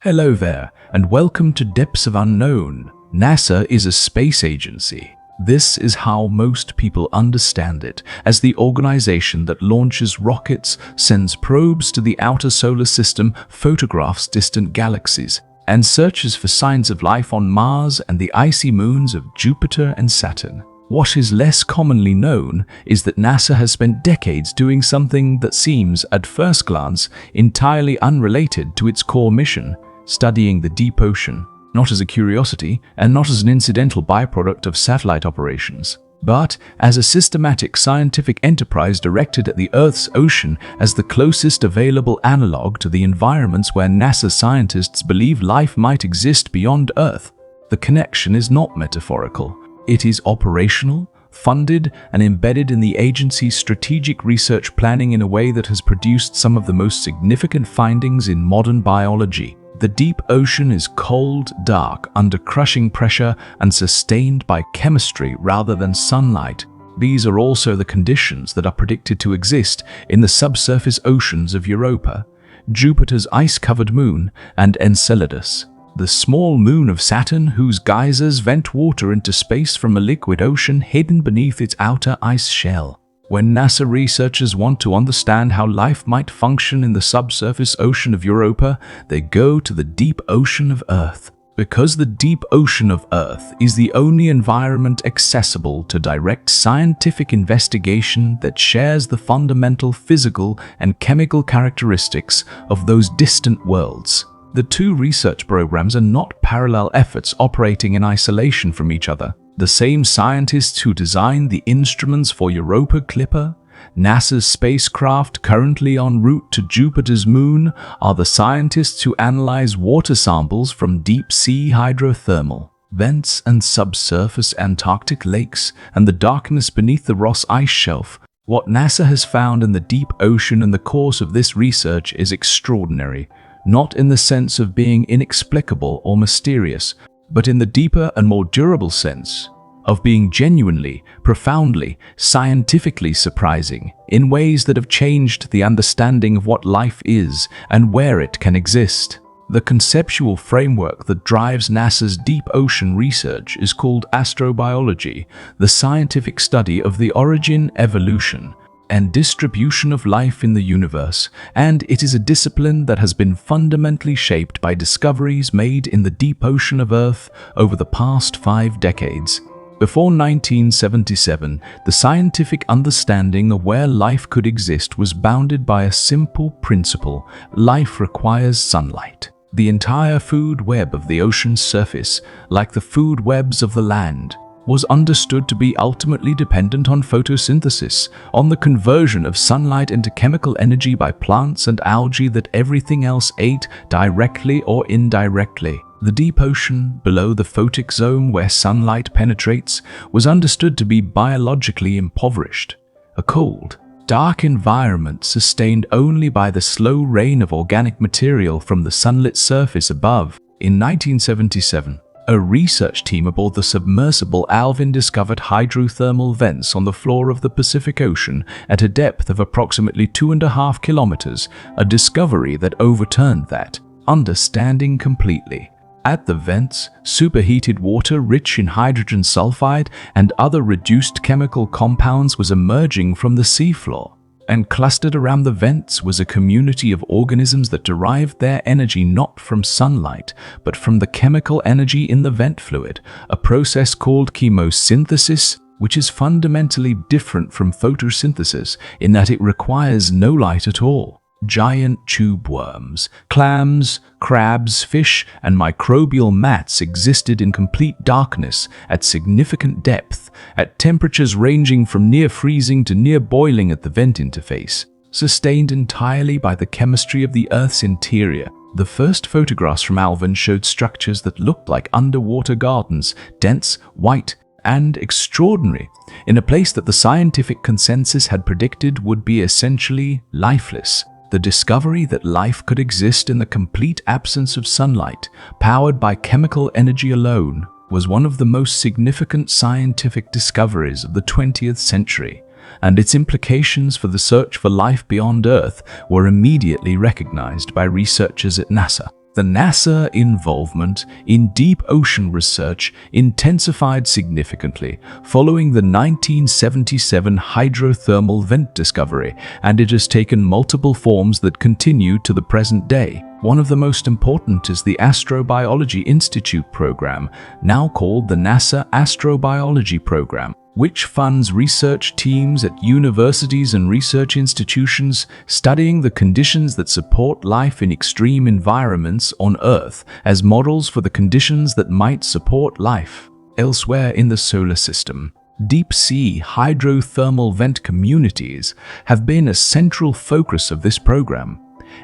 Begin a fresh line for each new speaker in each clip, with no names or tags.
Hello there, and welcome to Depths of Unknown. NASA is a space agency. This is how most people understand it, as the organization that launches rockets, sends probes to the outer solar system, photographs distant galaxies, and searches for signs of life on Mars and the icy moons of Jupiter and Saturn. What is less commonly known is that NASA has spent decades doing something that seems, at first glance, entirely unrelated to its core mission: studying the deep ocean, not as a curiosity and not as an incidental byproduct of satellite operations, but as a systematic scientific enterprise directed at the Earth's ocean as the closest available analog to the environments where NASA scientists believe life might exist beyond Earth. The connection is not metaphorical. It is operational, funded, and embedded in the agency's strategic research planning in a way that has produced some of the most significant findings in modern biology. The deep ocean is cold, dark, under crushing pressure, and sustained by chemistry rather than sunlight. These are also the conditions that are predicted to exist in the subsurface oceans of Europa, Jupiter's ice-covered moon, and Enceladus, the small moon of Saturn whose geysers vent water into space from a liquid ocean hidden beneath its outer ice shell. When NASA researchers want to understand how life might function in the subsurface ocean of Europa, they go to the deep ocean of Earth. Because the deep ocean of Earth is the only environment accessible to direct scientific investigation that shares the fundamental physical and chemical characteristics of those distant worlds. The two research programs are not parallel efforts operating in isolation from each other. The same scientists who designed the instruments for Europa Clipper, NASA's spacecraft currently en route to Jupiter's moon, are the scientists who analyze water samples from deep-sea hydrothermal vents and subsurface Antarctic lakes and the darkness beneath the Ross Ice Shelf. What NASA has found in the deep ocean in the course of this research is extraordinary, not in the sense of being inexplicable or mysterious, but in the deeper and more durable sense of being genuinely, profoundly, scientifically surprising in ways that have changed the understanding of what life is and where it can exist. The conceptual framework that drives NASA's deep ocean research is called astrobiology, the scientific study of the origin, evolution, and distribution of life in the universe, and it is a discipline that has been fundamentally shaped by discoveries made in the deep ocean of Earth over the past 5 decades. Before 1977, the scientific understanding of where life could exist was bounded by a simple principle: life requires sunlight. The entire food web of the ocean's surface, like the food webs of the land, was understood to be ultimately dependent on photosynthesis, on the conversion of sunlight into chemical energy by plants and algae that everything else ate, directly or indirectly. The deep ocean, below the photic zone where sunlight penetrates, was understood to be biologically impoverished. A cold, dark environment sustained only by the slow rain of organic material from the sunlit surface above. In 1977, a research team aboard the submersible Alvin discovered hydrothermal vents on the floor of the Pacific Ocean at a depth of approximately 2.5 kilometers, a discovery that overturned that understanding completely. At the vents, superheated water rich in hydrogen sulfide and other reduced chemical compounds was emerging from the seafloor. And clustered around the vents was a community of organisms that derived their energy not from sunlight, but from the chemical energy in the vent fluid, a process called chemosynthesis, which is fundamentally different from photosynthesis in that it requires no light at all. Giant tube worms, clams, crabs, fish, and microbial mats existed in complete darkness at significant depth, at temperatures ranging from near freezing to near boiling at the vent interface, sustained entirely by the chemistry of the Earth's interior. The first photographs from Alvin showed structures that looked like underwater gardens, dense, white, and extraordinary, in a place that the scientific consensus had predicted would be essentially lifeless. The discovery that life could exist in the complete absence of sunlight, powered by chemical energy alone, was one of the most significant scientific discoveries of the 20th century, and its implications for the search for life beyond Earth were immediately recognized by researchers at NASA. The NASA involvement in deep ocean research intensified significantly following the 1977 hydrothermal vent discovery, and it has taken multiple forms that continue to the present day. One of the most important is the Astrobiology Institute program, now called the NASA Astrobiology Program, which funds research teams at universities and research institutions studying the conditions that support life in extreme environments on Earth as models for the conditions that might support life elsewhere in the solar system. Deep-sea hydrothermal vent communities have been a central focus of this program,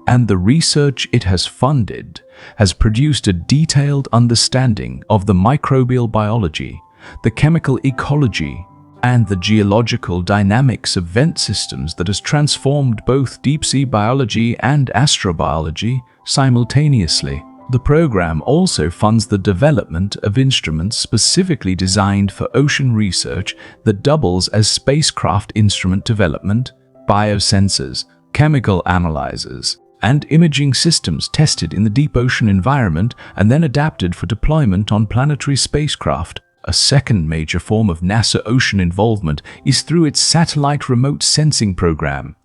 and the research it has funded has produced a detailed understanding of the microbial biology, the chemical ecology, and the geological dynamics of vent systems that has transformed both deep-sea biology and astrobiology simultaneously. The program also funds the development of instruments specifically designed for ocean research that doubles as spacecraft instrument development, biosensors, chemical analyzers, and imaging systems tested in the deep ocean environment and then adapted for deployment on planetary spacecraft. A second major form of NASA ocean involvement is through its satellite remote sensing program.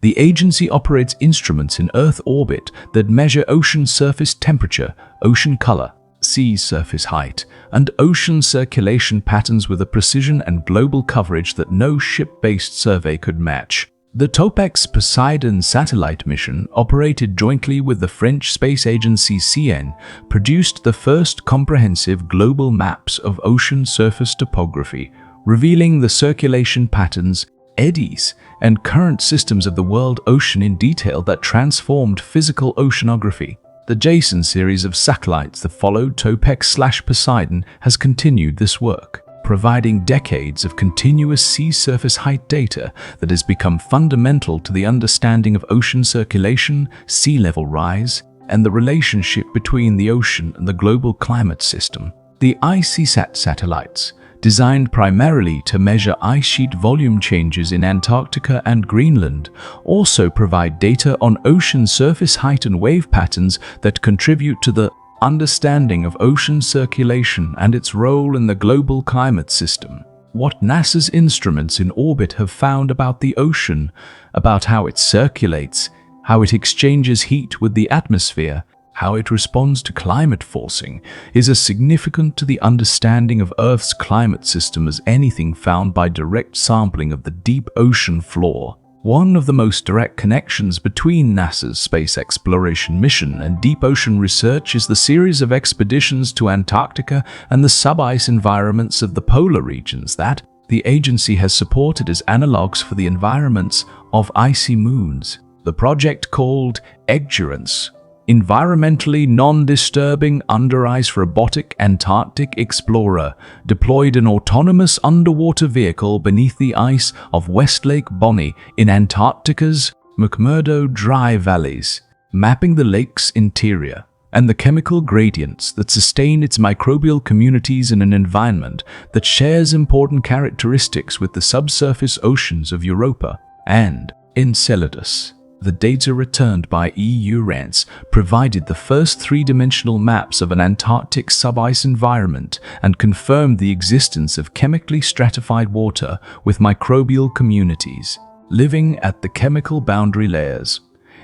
The agency operates instruments in Earth orbit that measure ocean surface temperature, ocean color, sea surface height, and ocean circulation patterns with a precision and global coverage that no ship-based survey could match. The TOPEX Poseidon satellite mission, operated jointly with the French space agency CN, produced the first comprehensive global maps of ocean surface topography, revealing the circulation patterns, eddies, and current systems of the world ocean in detail that transformed physical oceanography. The JASON series of satellites that followed TOPEX/Poseidon has continued this work, providing decades of continuous sea surface height data that has become fundamental to the understanding of ocean circulation, sea level rise, and the relationship between the ocean and the global climate system. The ICESat satellites, designed primarily to measure ice sheet volume changes in Antarctica and Greenland, also provide data on ocean surface height and wave patterns that contribute to the understanding of ocean circulation and its role in the global climate system. What NASA's instruments in orbit have found about the ocean, about how it circulates, how it exchanges heat with the atmosphere, how it responds to climate forcing, is as significant to the understanding of Earth's climate system as anything found by direct sampling of the deep ocean floor. One of the most direct connections between NASA's space exploration mission and deep ocean research is the series of expeditions to Antarctica and the sub-ice environments of the polar regions that the agency has supported as analogs for the environments of icy moons. The project, called Endurance, environmentally non-disturbing under-ice robotic Antarctic explorer, deployed an autonomous underwater vehicle beneath the ice of Westlake Bonny in Antarctica's McMurdo Dry Valleys, mapping the lake's interior and the chemical gradients that sustain its microbial communities in an environment that shares important characteristics with the subsurface oceans of Europa and Enceladus. The data returned by EURANCE provided the first three-dimensional maps of an Antarctic sub-ice environment and confirmed the existence of chemically stratified water with microbial communities living at the chemical boundary layers.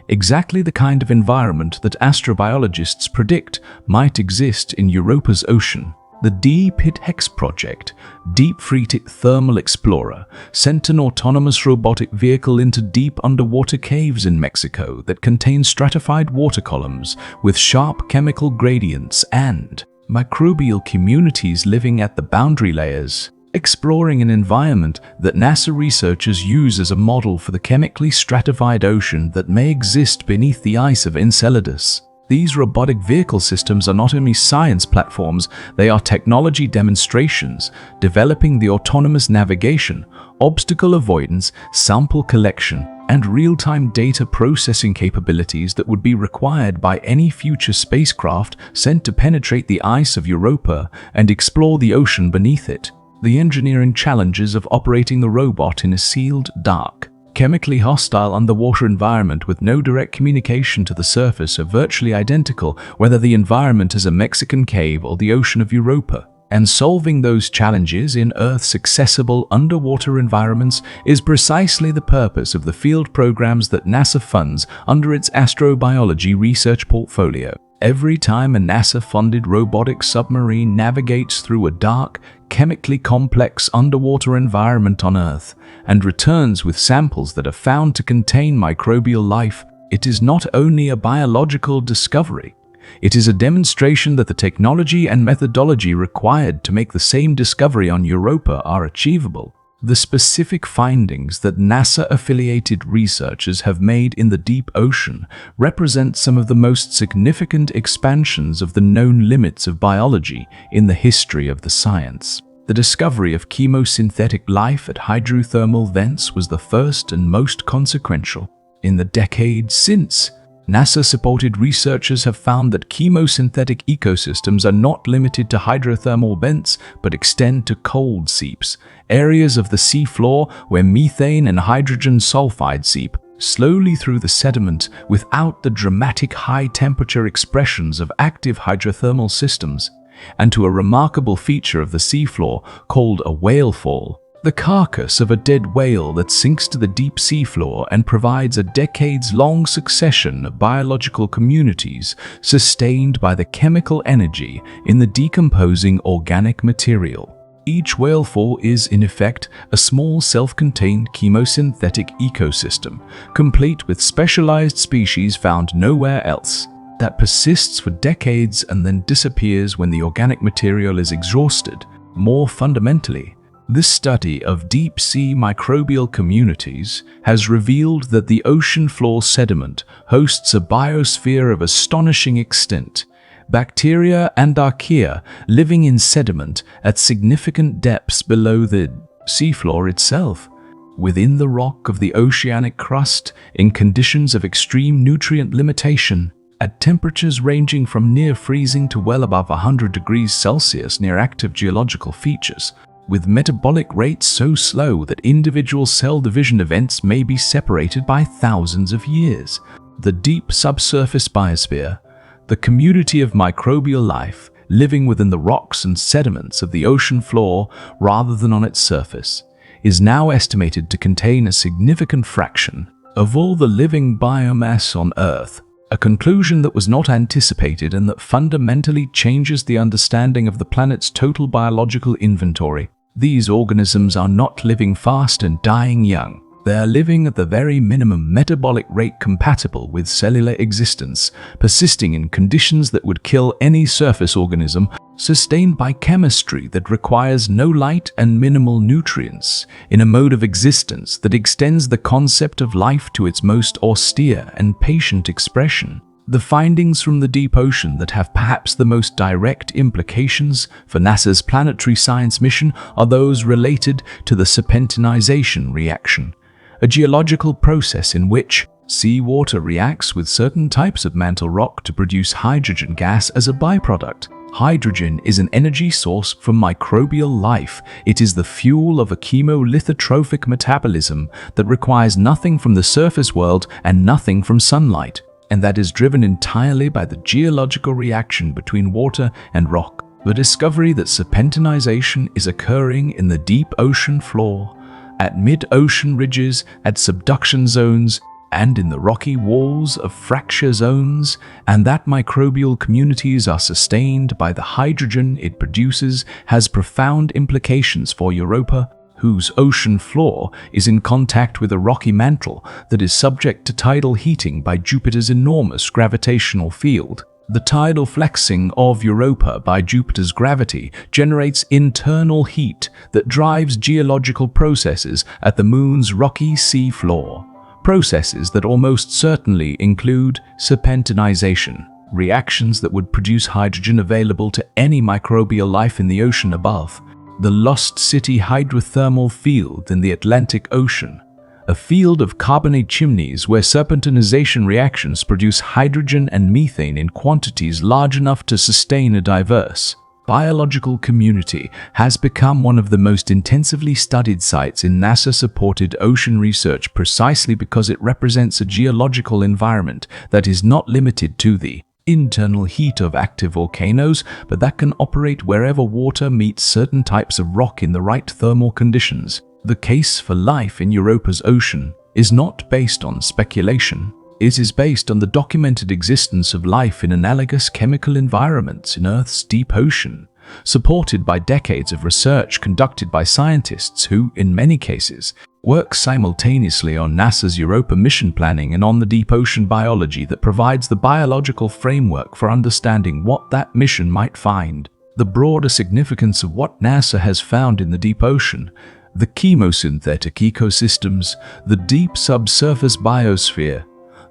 Exactly the kind of environment that astrobiologists predict might exist in Europa's ocean. The DPIT-HEX project, Deep Freetic Thermal Explorer, sent an autonomous robotic vehicle into deep underwater caves in Mexico that contain stratified water columns with sharp chemical gradients and microbial communities living at the boundary layers, exploring an environment that NASA researchers use as a model for the chemically stratified ocean that may exist beneath the ice of Enceladus. These robotic vehicle systems are not only science platforms, they are technology demonstrations, developing the autonomous navigation, obstacle avoidance, sample collection, and real-time data processing capabilities that would be required by any future spacecraft sent to penetrate the ice of Europa and explore the ocean beneath it. The engineering challenges of operating the robot in a sealed, dark, chemically hostile underwater environment with no direct communication to the surface are virtually identical whether the environment is a Mexican cave or the ocean of Europa. And solving those challenges in Earth's accessible underwater environments is precisely the purpose of the field programs that NASA funds under its astrobiology research portfolio. Every time a NASA-funded robotic submarine navigates through a dark, chemically complex underwater environment on Earth and returns with samples that are found to contain microbial life, it is not only a biological discovery, it is a demonstration that the technology and methodology required to make the same discovery on Europa are achievable. The specific findings that NASA-affiliated researchers have made in the deep ocean represent some of the most significant expansions of the known limits of biology in the history of the science. The discovery of chemosynthetic life at hydrothermal vents was the first and most consequential. In the decades since, NASA-supported researchers have found that chemosynthetic ecosystems are not limited to hydrothermal vents but extend to cold seeps, areas of the seafloor where methane and hydrogen sulfide seep slowly through the sediment without the dramatic high-temperature expressions of active hydrothermal systems, and to a remarkable feature of the seafloor called a whale fall, the carcass of a dead whale that sinks to the deep seafloor and provides a decades-long succession of biological communities sustained by the chemical energy in the decomposing organic material. Each whale fall is, in effect, a small self-contained chemosynthetic ecosystem, complete with specialized species found nowhere else, that persists for decades and then disappears when the organic material is exhausted. More fundamentally, this study of deep-sea microbial communities has revealed that the ocean floor sediment hosts a biosphere of astonishing extent, bacteria and archaea living in sediment at significant depths below the seafloor itself, within the rock of the oceanic crust in conditions of extreme nutrient limitation, at temperatures ranging from near freezing to well above 100 degrees Celsius near active geological features, with metabolic rates so slow that individual cell division events may be separated by thousands of years. The deep subsurface biosphere, the community of microbial life living within the rocks and sediments of the ocean floor rather than on its surface, is now estimated to contain a significant fraction of all the living biomass on Earth, a conclusion that was not anticipated and that fundamentally changes the understanding of the planet's total biological inventory. These organisms are not living fast and dying young. They are living at the very minimum metabolic rate compatible with cellular existence, persisting in conditions that would kill any surface organism, sustained by chemistry that requires no light and minimal nutrients, in a mode of existence that extends the concept of life to its most austere and patient expression. The findings from the deep ocean that have perhaps the most direct implications for NASA's planetary science mission are those related to the serpentinization reaction, a geological process in which seawater reacts with certain types of mantle rock to produce hydrogen gas as a byproduct. Hydrogen is an energy source for microbial life. It is the fuel of a chemolithotrophic metabolism that requires nothing from the surface world and nothing from sunlight, and that is driven entirely by the geological reaction between water and rock. The discovery that serpentinization is occurring in the deep ocean floor, at mid-ocean ridges, at subduction zones, and in the rocky walls of fracture zones, and that microbial communities are sustained by the hydrogen it produces, has profound implications for Europa, whose ocean floor is in contact with a rocky mantle that is subject to tidal heating by Jupiter's enormous gravitational field. The tidal flexing of Europa by Jupiter's gravity generates internal heat that drives geological processes at the Moon's rocky sea floor, processes that almost certainly include serpentinization, reactions that would produce hydrogen available to any microbial life in the ocean above. The Lost City hydrothermal field in the Atlantic Ocean, a field of carbonate chimneys where serpentinization reactions produce hydrogen and methane in quantities large enough to sustain a diverse, biological community has become one of the most intensively studied sites in NASA-supported ocean research precisely because it represents a geological environment that is not limited to the internal heat of active volcanoes, but that can operate wherever water meets certain types of rock in the right thermal conditions. The case for life in Europa's ocean is not based on speculation. It is based on the documented existence of life in analogous chemical environments in Earth's deep ocean, supported by decades of research conducted by scientists who, in many cases, work simultaneously on NASA's Europa mission planning and on the deep ocean biology that provides the biological framework for understanding what that mission might find. The broader significance of what NASA has found in the deep ocean, the chemosynthetic ecosystems, the deep subsurface biosphere,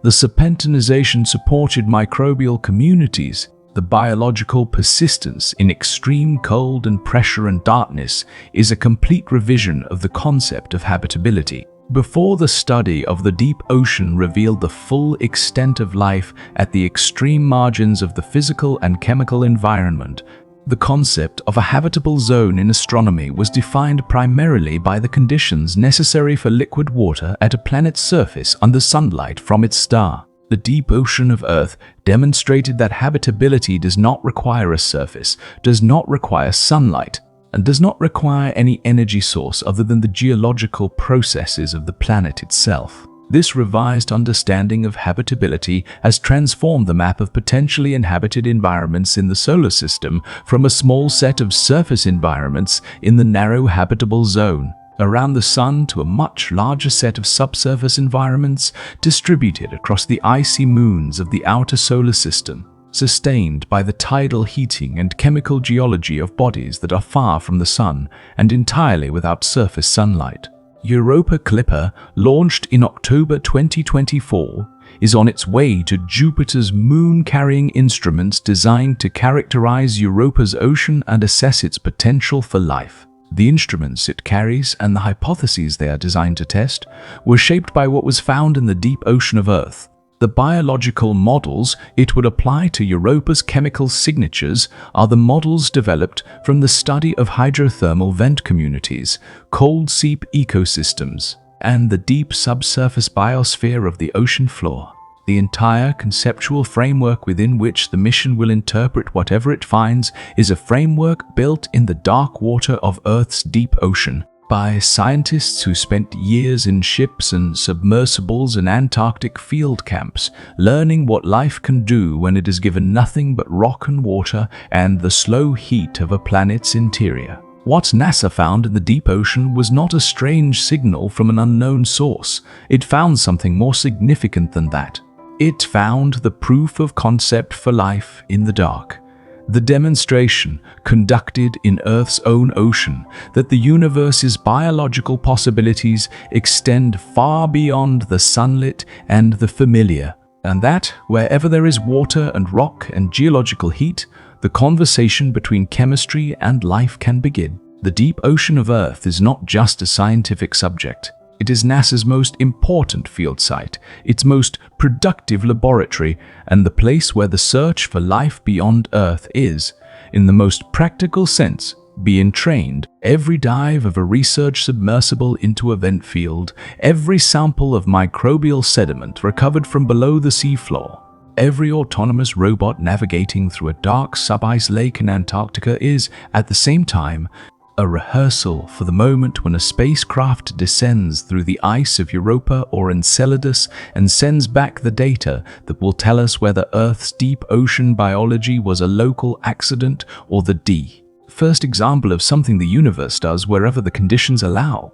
the serpentinization-supported microbial communities, the biological persistence in extreme cold and pressure and darkness is a complete revision of the concept of habitability. Before the study of the deep ocean revealed the full extent of life at the extreme margins of the physical and chemical environment, the concept of a habitable zone in astronomy was defined primarily by the conditions necessary for liquid water at a planet's surface under sunlight from its star. The deep ocean of Earth demonstrated that habitability does not require a surface, does not require sunlight, and does not require any energy source other than the geological processes of the planet itself. This revised understanding of habitability has transformed the map of potentially inhabited environments in the solar system from a small set of surface environments in the narrow habitable zone around the Sun to a much larger set of subsurface environments distributed across the icy moons of the outer solar system, sustained by the tidal heating and chemical geology of bodies that are far from the Sun and entirely without surface sunlight. Europa Clipper, launched in October 2024, is on its way to Jupiter's moon-carrying instruments designed to characterize Europa's ocean and assess its potential for life. The instruments it carries and the hypotheses they are designed to test were shaped by what was found in the deep ocean of Earth. The biological models it would apply to Europa's chemical signatures are the models developed from the study of hydrothermal vent communities, cold seep ecosystems, and the deep subsurface biosphere of the ocean floor. The entire conceptual framework within which the mission will interpret whatever it finds is a framework built in the dark water of Earth's deep ocean by scientists who spent years in ships and submersibles and Antarctic field camps, learning what life can do when it is given nothing but rock and water and the slow heat of a planet's interior. What NASA found in the deep ocean was not a strange signal from an unknown source. It found something more significant than that. It found the proof of concept for life in the dark. The demonstration, conducted in Earth's own ocean, that the universe's biological possibilities extend far beyond the sunlit and the familiar, and that, wherever there is water and rock and geological heat, the conversation between chemistry and life can begin. The deep ocean of Earth is not just a scientific subject. It is NASA's most important field site, its most productive laboratory, and the place where the search for life beyond Earth is, in the most practical sense, being trained. Every dive of a research submersible into a vent field, every sample of microbial sediment recovered from below the seafloor, every autonomous robot navigating through a dark sub-ice lake in Antarctica is, at the same time, a rehearsal for the moment when a spacecraft descends through the ice of Europa or Enceladus and sends back the data that will tell us whether Earth's deep ocean biology was a local accident or the first example of something the universe does wherever the conditions allow.